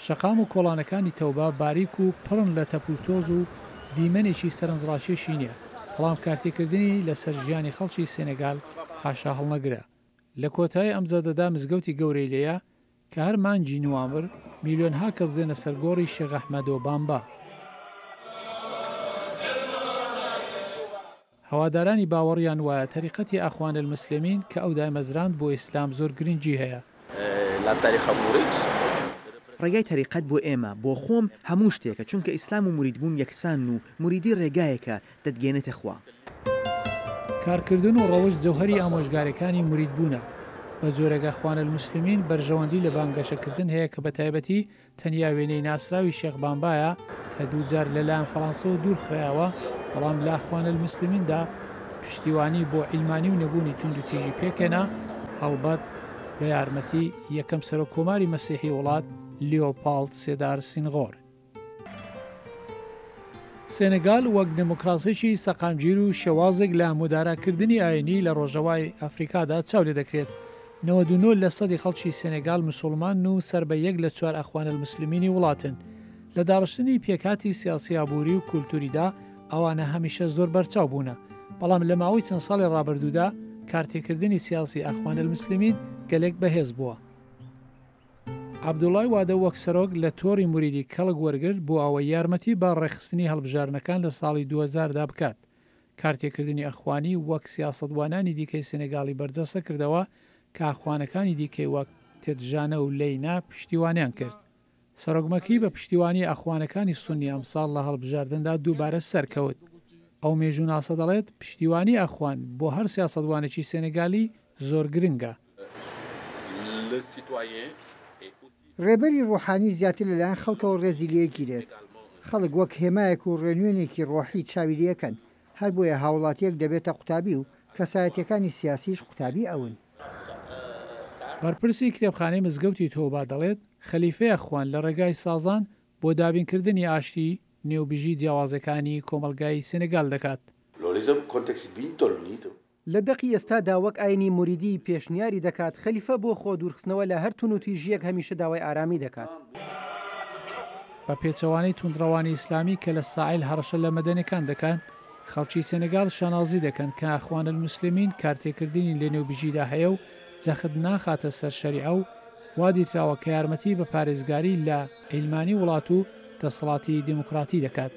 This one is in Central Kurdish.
شەقام و کۆڵانەکانی تەوبا باریک و پڕن لە تەپوتۆز و دیمەنێکی سەرنجڕاشێشی نییە، بەڵام کارتێکردنی لەسەر ژیانی خەڵکی سێنێگال حاشا هەڵنەگرە. لە کۆتایی ئەم زەدەدا مزگەوتی گەورەی لێیە کە هەر مانگی نوامبر میلیۆنها کەس دێنە سەرگۆڕی شێخ ئەحمەدۆ بامبا. هەوادارانی باوەڕیان وایە تەریقەتی ئەخوان المسلمین کە ئەو دامەزراند بۆ ئیسلام زۆر گرنگی هەیە. ڕێگای تەریقەت بۆ ئێمە بۆ خۆم هەموو شتێکە، چونکە ئیسلام و موریدبوون یەکسان و موریدی ڕێگایەکە دەتگەێنێتە خوا. کارکردن و ڕەوش جەوهەری ئامۆژگارەکانی موریدبوونە. بە جۆرەگە ئەخوان المسلمین بەرژەوەندی لە بانگەشەکردن هەیە کە بە تایبەتی تەنیا وێنەی ناسراوی شێخ بامبایە کە دووجار لەلایەن فەڕەنسەوە دوور خرایەوە، بەڵام لە ئەخوان المسلمیندا پشتیوانی بۆ عیلمانی و نەبوونی توند و تیژی پێکێنا، هەڵبەت بە یارمەتی یەکەم سەرۆکۆماری مەسیحی وڵات لیۆپاڵد سێدار سینغۆر. سێنەگال وەک دموکراسیی سەقامگیر و شێوازێک لە موداراکردنی ئاینی لە ڕۆژەوای ئەفریقادا چاو لێ دەکرێت. 99% خەڵکی سێنێگال موسڵمان و سەر بە یەک لە 4 ئەخوان المسلمینی وڵاتن. لە داڕشتنی پێکاتی سیاسی ئابووری و کولتوریدا ئەوانە هەمیشە زۆر بەرچاو بوونە، بەڵام لە ماوەی چەند ساڵی ڕابردوودا کارتێکردنی سیاسی ئەخوان المسلمین گەلێک بەهێز بووە. عەبدوڵای وادە وەک سەرۆک لە تۆڕی موریدی کەڵک وەرگرت بۆ ئەوە یارمەتی بە ڕێخستنی هەڵبژارنەکان لە ساڵی 2000دا بکات. کارتێکردنی ئەخوانی وەک سیاسەتوانانی دیکەی سێنێگاڵی بەرجەستە کردەوە کە ئەخوانەکانی دیکەی وەک تێدژانە و لەینا پشتیوانیان کرد. سەرۆکمەکی بە پشتیوانی ئەخوانەکانی سونی ئەمساڵ لە هەڵبژاردندا دووبارە سەرکەوت. ئەو مێژوو ناسە دەڵێت پشتیوانی ئەخوان بۆ هەر سیاسەتوانێکی سێنێگالی زۆر گرنگە. ڕێبەری ڕۆحانی زیاتر لەلایەن خەڵکەوە ڕێزی لێگیرێت. خەڵک وەک هێمایەک و ڕێنوێنێکی ڕۆحی چاویریەکەن، هەر بۆیە هاوڵاتیەک دەبێتە قوتابی و کەسایەتیەکانی سیاسیش قوتابی ئەون. بەرپرسی کتێبخانەی مزگەوتی تۆبا دەڵێت خەلیفەی ئەخوان لە ڕێگای سازان بۆ دابینکردنی ئاشتی نێوبژی جیاوازەکانی کۆمەلگای سێنێگال دەکات. لە دەقی ئێستادا وەک ئاینی موریدی پێشنیاری دەکات خەلیفە بۆ خۆ دوورخستنەوە لە هەر تون و تیژیەک هەمیشە داوای ئارامی دەکات. بە پێچەوانەی توندڕەوانی ئیسلامی کە لە ساحیل هەڕەشە لە مەدەنیەکان دەکەن، خەڵکی سێنێگال شانازی دەکەن کە ئەخوان المسلمین کارتێکردنی لە نێوبژیدا هەیە و جەخت ناخاتە سەر شەریعە و وادی تراوە کە یارمەتی بە پارێزگاری لە عیلمانی وڵات و دەسەڵاتی دیموکراتی دەکات.